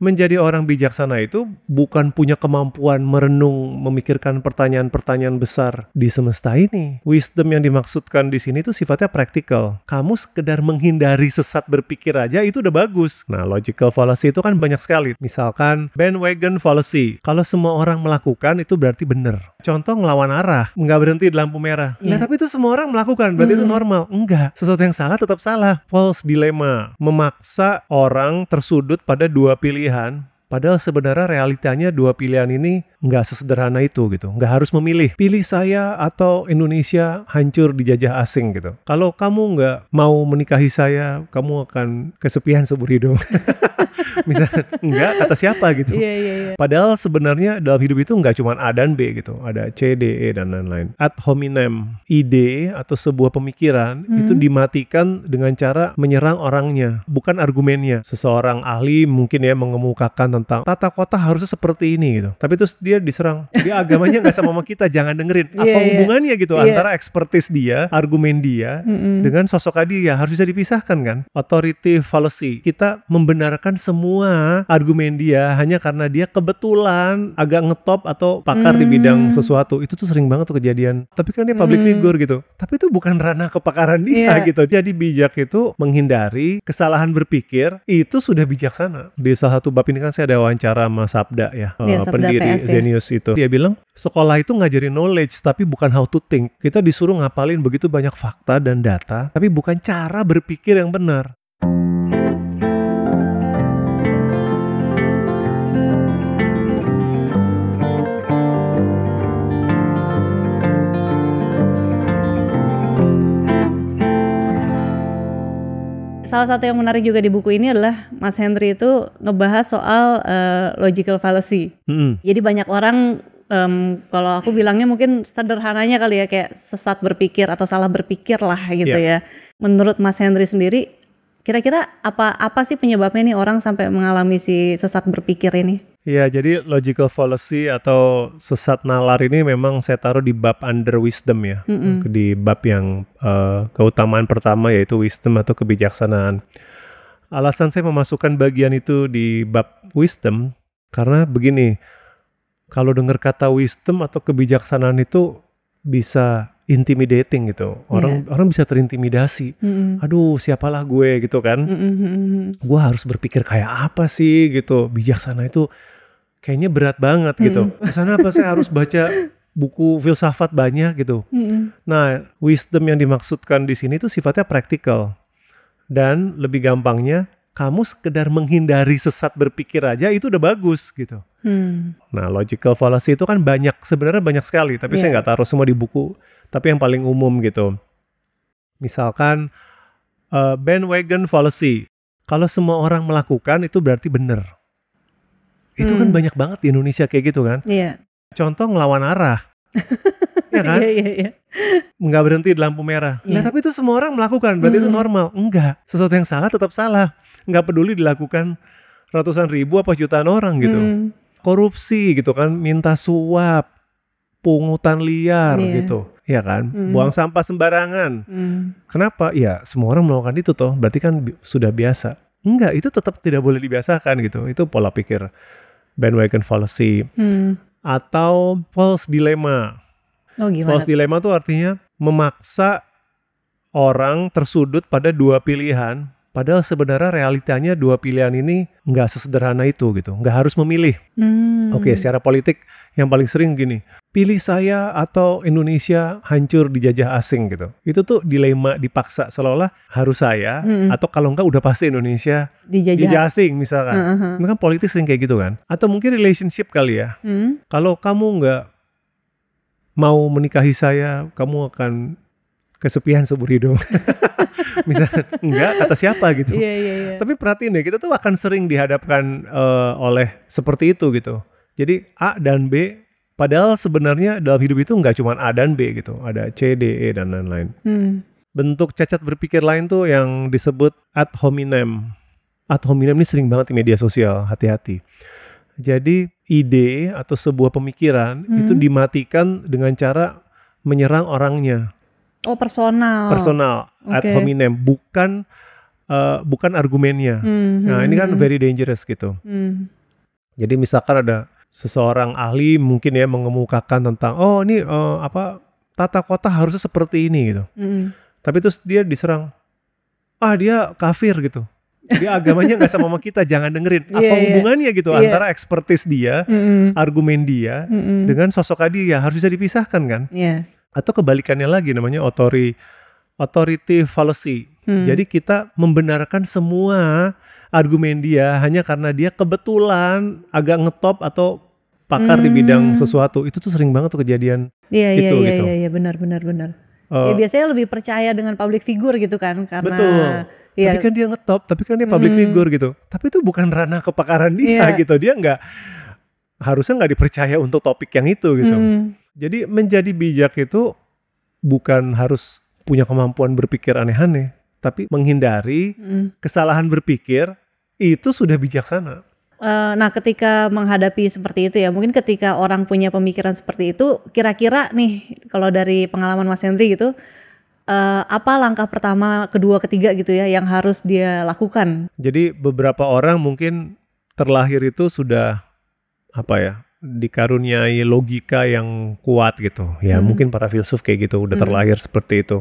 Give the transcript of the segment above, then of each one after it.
menjadi orang bijaksana itu bukan punya kemampuan merenung, memikirkan pertanyaan-pertanyaan besar di semesta ini. Wisdom yang dimaksudkan di sini tuh sifatnya praktikal. Kamu sekedar menghindari sesat berpikir aja itu udah bagus. Nah, logical fallacy itu kan banyak sekali. Misalkan bandwagon fallacy. Kalau semua orang melakukan itu berarti benar. Contoh ngelawan arah, nggak berhenti di lampu merah. Nah, tapi itu semua orang melakukan, berarti itu normal. Enggak, sesuatu yang salah tetap salah. False dilemma, memaksa orang tersudut pada dua pilihan, padahal sebenarnya realitanya dua pilihan ini nggak sesederhana itu gitu. Nggak harus memilih, pilih saya atau Indonesia hancur dijajah asing gitu. Kalau kamu nggak mau menikahi saya, kamu akan kesepian seumur hidup. Misalnya, enggak, kata siapa gitu. Padahal sebenarnya dalam hidup itu nggak cuma A dan B gitu. Ada C, D, E, dan lain-lain. Ad hominem, ide atau sebuah pemikiran itu dimatikan dengan cara menyerang orangnya, bukan argumennya. Seseorang ahli mungkin ya mengemukakan tentang tata kota harusnya seperti ini gitu. Tapi terus dia diserang. Dia agamanya nggak sama kita, jangan dengerin. Apa hubungannya gitu antara expertise dia, argumen dia, dengan sosok dia? Harus bisa dipisahkan kan? Authority fallacy. Kita membenarkan semua argumen dia hanya karena dia kebetulan agak ngetop atau pakar di bidang sesuatu. Itu tuh sering banget tuh kejadian. Tapi kan dia public figure gitu. Tapi itu bukan ranah kepakaran dia gitu. Jadi bijak itu menghindari kesalahan berpikir, itu sudah bijaksana. Di salah satu bab ini kan saya ada wawancara sama Sabda ya, pendiri Zenius itu. Dia bilang, sekolah itu ngajarin knowledge tapi bukan how to think. Kita disuruh ngapalin begitu banyak fakta dan data, tapi bukan cara berpikir yang benar. Salah satu yang menarik juga di buku ini adalah Mas Henry itu ngebahas soal logical fallacy. Jadi banyak orang, kalau aku bilangnya mungkin sederhananya kali ya, kayak sesat berpikir atau salah berpikir lah gitu ya. Menurut Mas Henry sendiri, kira-kira apa sih penyebabnya nih orang sampai mengalami si sesat berpikir ini? Ya, jadi logical fallacy atau sesat nalar ini memang saya taruh di bab under wisdom ya. Di bab yang keutamaan pertama yaitu wisdom atau kebijaksanaan. Alasan saya memasukkan bagian itu di bab wisdom karena begini, kalau dengar kata wisdom atau kebijaksanaan itu bisa intimidating gitu. Orang bisa terintimidasi. Aduh, siapalah gue gitu kan. Gue harus berpikir kayak apa sih gitu. Bijaksana itu kayaknya berat banget gitu. Kesana apa saya harus baca buku filsafat banyak gitu. Nah, wisdom yang dimaksudkan di sini tuh sifatnya praktikal. Dan lebih gampangnya, kamu sekedar menghindari sesat berpikir aja itu udah bagus gitu. Nah, logical fallacy itu kan sebenarnya banyak sekali. Tapi saya nggak taruh semua di buku. Tapi yang paling umum gitu. Misalkan bandwagon fallacy. Kalau semua orang melakukan itu berarti benar. Itu kan banyak banget di Indonesia kayak gitu kan. Contoh ngelawan arah. Ya kan? Nggak berhenti di lampu merah. Nah, tapi itu semua orang melakukan, berarti itu normal. Enggak, sesuatu yang salah tetap salah. Nggak peduli dilakukan ratusan ribu apa jutaan orang gitu. Korupsi gitu kan, minta suap, pungutan liar gitu. Ya kan? Buang sampah sembarangan. Kenapa? Ya, semua orang melakukan itu toh, berarti kan sudah biasa. Enggak, itu tetap tidak boleh dibiasakan gitu. Itu pola pikir bandwagon fallacy. Atau false dilemma. False dilemma tuh artinya memaksa orang tersudut pada dua pilihan, padahal sebenarnya realitanya dua pilihan ini nggak sesederhana itu gitu. Nggak harus memilih. Oke, secara politik yang paling sering gini, pilih saya atau Indonesia hancur dijajah asing gitu. Itu tuh dilema dipaksa, seolah-olah harus saya, atau kalau enggak udah pasti Indonesia dijajah asing misalkan. Itu kan politik sering kayak gitu kan. Atau mungkin relationship kali ya. Kalau kamu nggak mau menikahi saya, kamu akan kesepian seumur hidup. Misalnya, enggak, kata siapa gitu. Tapi perhatiin deh, kita tuh akan sering dihadapkan oleh seperti itu gitu. Jadi A dan B, padahal sebenarnya dalam hidup itu nggak cuma A dan B gitu. Ada C, D, E, dan lain-lain. Bentuk cacat berpikir lain tuh yang disebut ad hominem. Ad hominem ini sering banget di media sosial, hati-hati. Jadi ide atau sebuah pemikiran itu dimatikan dengan cara menyerang orangnya. Oh, personal. Ad hominem, bukan bukan argumennya. Nah ini kan very dangerous gitu. Jadi misalkan ada seseorang ahli mungkin ya mengemukakan tentang ini tata kota harusnya seperti ini gitu. Tapi terus dia diserang, dia kafir gitu. Dia agamanya nggak sama kita, jangan dengerin. Apa hubungannya gitu antara ekspertis dia, argumen dia dengan sosok dia, harus bisa dipisahkan kan? Atau kebalikannya lagi namanya authority fallacy. Jadi kita membenarkan semua argumen dia hanya karena dia kebetulan agak ngetop atau pakar di bidang sesuatu. Itu tuh sering banget tuh kejadian gitu. Iya, benar. Ya biasanya lebih percaya dengan public figure gitu kan, karena betul. Tapi kan dia ngetop, tapi kan dia public figure gitu. Tapi itu bukan ranah kepakaran dia gitu. Dia harusnya nggak dipercaya untuk topik yang itu gitu. Jadi menjadi bijak itu bukan harus punya kemampuan berpikir aneh-aneh, tapi menghindari kesalahan berpikir itu sudah bijaksana. Nah ketika menghadapi seperti itu ya, mungkin ketika orang punya pemikiran seperti itu, kira-kira nih kalau dari pengalaman Mas Henry gitu, apa langkah pertama, kedua, ketiga gitu ya yang harus dia lakukan? Jadi beberapa orang mungkin terlahir itu sudah dikaruniai logika yang kuat gitu. Ya mungkin para filsuf kayak gitu udah terlahir seperti itu.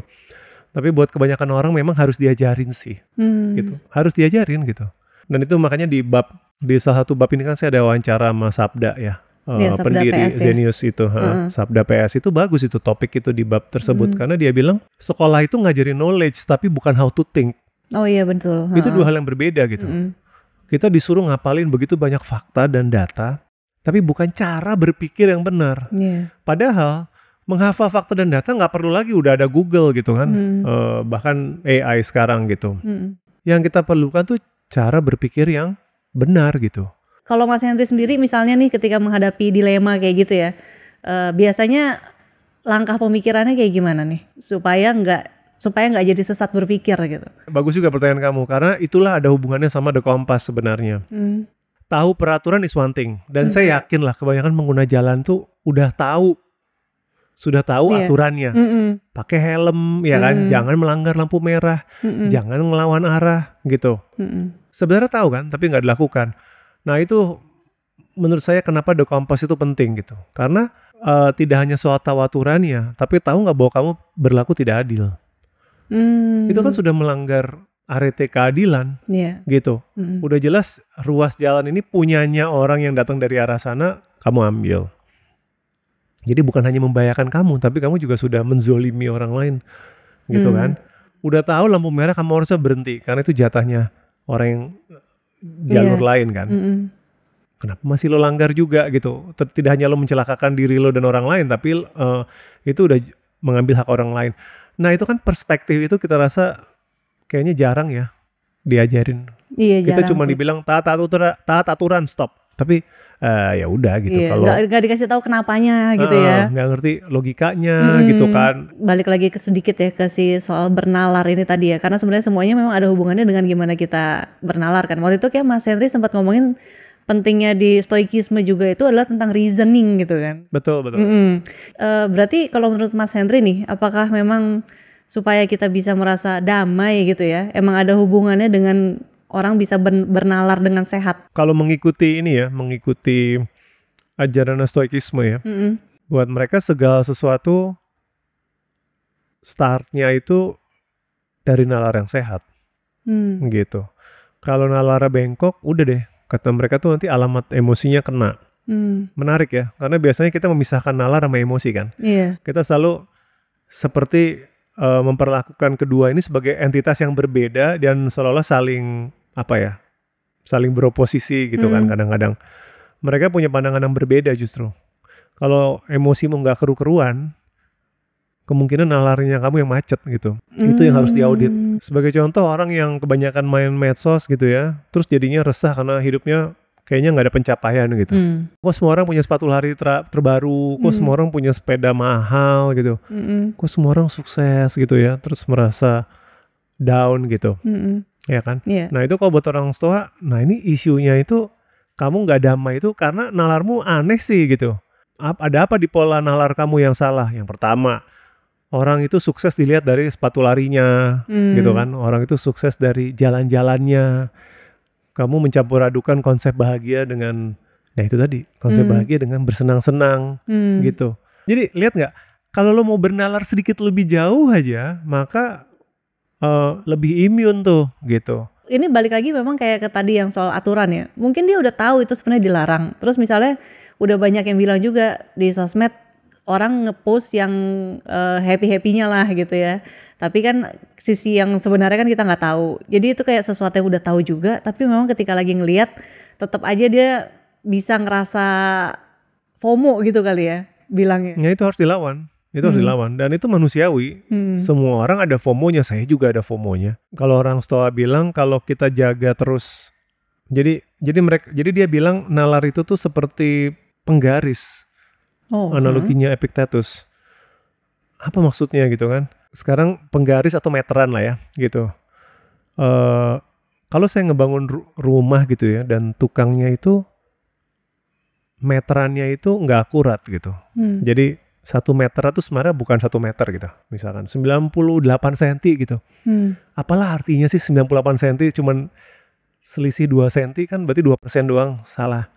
Tapi buat kebanyakan orang memang harus diajarin sih, gitu. Harus diajarin gitu. Dan itu makanya di salah satu bab ini kan saya ada wawancara sama Sabda ya, pendiri PS, Zenius itu. Sabda PS itu bagus itu topik itu di bab tersebut. Karena dia bilang sekolah itu ngajarin knowledge tapi bukan how to think. Oh iya betul. Itu dua hal yang berbeda gitu. Kita disuruh ngapalin begitu banyak fakta dan data, tapi bukan cara berpikir yang benar. Padahal menghafal fakta dan data nggak perlu lagi, udah ada Google gitu kan, bahkan AI sekarang gitu. Yang kita perlukan tuh cara berpikir yang benar gitu. Kalau Mas Henry sendiri misalnya nih ketika menghadapi dilema kayak gitu ya, biasanya langkah pemikirannya kayak gimana nih supaya nggak jadi sesat berpikir gitu? Bagus juga pertanyaan kamu, karena itulah ada hubungannya sama The Compass sebenarnya. Tahu peraturan is one thing, dan saya yakin lah kebanyakan pengguna jalan tuh sudah tahu aturannya. Pakai helm ya kan, jangan melanggar lampu merah, jangan ngelawan arah gitu. Sebenarnya tahu kan, tapi nggak dilakukan. Nah itu menurut saya kenapa The Compass itu penting gitu. Karena tidak hanya soal tahu aturannya, tapi tahu nggak bahwa kamu berlaku tidak adil. Itu kan sudah melanggar arete keadilan gitu. Udah jelas ruas jalan ini punyanya orang yang datang dari arah sana, kamu ambil. Jadi bukan hanya membahayakan kamu, tapi kamu juga sudah menzolimi orang lain gitu kan. Udah tahu lampu merah kamu harusnya berhenti, karena itu jatahnya orang yang jalur lain kan. Kenapa masih lo langgar juga gitu? Tidak hanya lo mencelakakan diri lo dan orang lain, tapi itu udah mengambil hak orang lain. Nah itu kan perspektif itu kita rasa kayaknya jarang ya diajarin. Kita cuma dibilang taat aturan stop, tapi ya udah gitu. Kalau nggak dikasih tahu kenapanya gitu ya, nggak ngerti logikanya gitu kan. Balik lagi ke sedikit ya ke si soal bernalar ini tadi ya, karena sebenarnya semuanya memang ada hubungannya dengan gimana kita bernalar kan. Waktu itu kayak Mas Henry sempat ngomongin pentingnya di stoikisme juga itu adalah tentang reasoning gitu kan. Betul. Berarti kalau menurut Mas Henry nih, apakah memang supaya kita bisa merasa damai gitu ya, emang ada hubungannya dengan orang bisa bernalar dengan sehat? Kalau mengikuti ajaran stoikisme ya, buat mereka segala sesuatu startnya itu dari nalar yang sehat, gitu. Kalau nalarnya bengkok, udah deh, kata mereka tuh nanti alamat emosinya kena. Menarik ya, karena biasanya kita memisahkan nalar sama emosi kan. Kita selalu seperti memperlakukan kedua ini sebagai entitas yang berbeda dan seolah-olah saling beroposisi gitu kan. Kadang-kadang mereka punya pandangan yang berbeda justru. Kalau emosimu nggak keru-keruan, kemungkinan nalarnya kamu yang macet gitu. Itu yang harus diaudit. Sebagai contoh, orang yang kebanyakan main medsos gitu ya, terus jadinya resah karena hidupnya kayaknya nggak ada pencapaian gitu. Kok semua orang punya sepatu lari terbaru, kok semua orang punya sepeda mahal gitu, kok semua orang sukses gitu ya, terus merasa down gitu. Ya kan? Nah itu kalau buat orang Stoa, nah ini isunya itu kamu nggak damai itu karena nalarmu aneh sih gitu. Ada apa di pola nalar kamu yang salah? Yang pertama, Orang itu sukses dilihat dari sepatu larinya, gitu kan. Orang itu sukses dari jalan-jalannya. Kamu mencampur adukan konsep bahagia dengan, nah itu tadi, konsep bahagia dengan bersenang-senang, gitu. Jadi lihat nggak, kalau lo mau bernalar sedikit lebih jauh aja, maka lebih imun tuh, gitu. Ini balik lagi memang kayak ke tadi yang soal aturan ya. Mungkin dia udah tahu itu sebenarnya dilarang. Terus misalnya udah banyak yang bilang juga di sosmed, orang ngepost yang happy-happynya lah gitu ya. Tapi kan sisi yang sebenarnya kan kita nggak tahu. Jadi itu kayak sesuatu yang udah tahu juga. Tapi memang ketika lagi ngelihat, tetap aja dia bisa ngerasa FOMO gitu kali ya bilangnya. Ya itu harus dilawan. Itu harus dilawan. Dan itu manusiawi. Semua orang ada FOMO-nya. Saya juga ada FOMO-nya. Kalau orang Stoa bilang kalau kita jaga terus. Jadi dia bilang nalar itu tuh seperti penggaris. Analoginya Epictetus. Apa maksudnya gitu kan? Sekarang penggaris atau meteran lah ya gitu. Kalau saya ngebangun rumah gitu ya, dan tukangnya itu meterannya itu nggak akurat gitu. Jadi 1 meter itu sebenarnya bukan 1 meter gitu. Misalkan 98 cm gitu. Apalah artinya sih 98 cm cuman selisih 2 cm kan berarti 2% doang salah.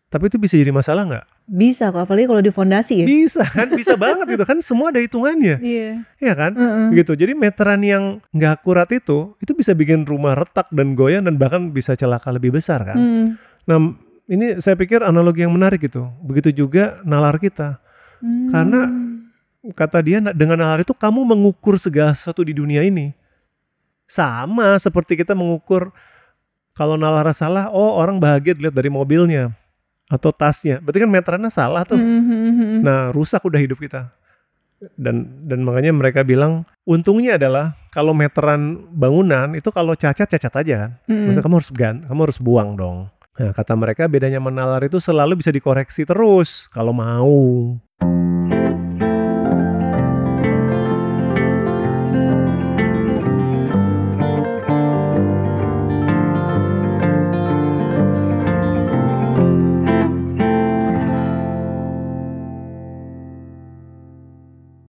Tapi itu bisa jadi masalah nggak? Bisa kok, apalagi kalau di fondasi ya. Bisa kan, bisa banget gitu kan, semua ada hitungannya. Iya kan, gitu. Jadi meteran yang nggak akurat itu bisa bikin rumah retak dan goyang dan bahkan bisa celaka lebih besar kan. Nah ini saya pikir analogi yang menarik gitu. Begitu juga nalar kita, karena kata dia dengan nalar itu kamu mengukur segala sesuatu di dunia ini. Sama seperti kita mengukur kalau nalar salah, orang bahagia dilihat dari mobilnya atau tasnya, berarti kan meterannya salah tuh. Nah rusak udah hidup kita. Dan makanya mereka bilang untungnya adalah kalau meteran bangunan itu kalau cacat aja kan. Maksudnya kamu harus buang dong. Nah kata mereka bedanya menalar itu selalu bisa dikoreksi terus kalau mau.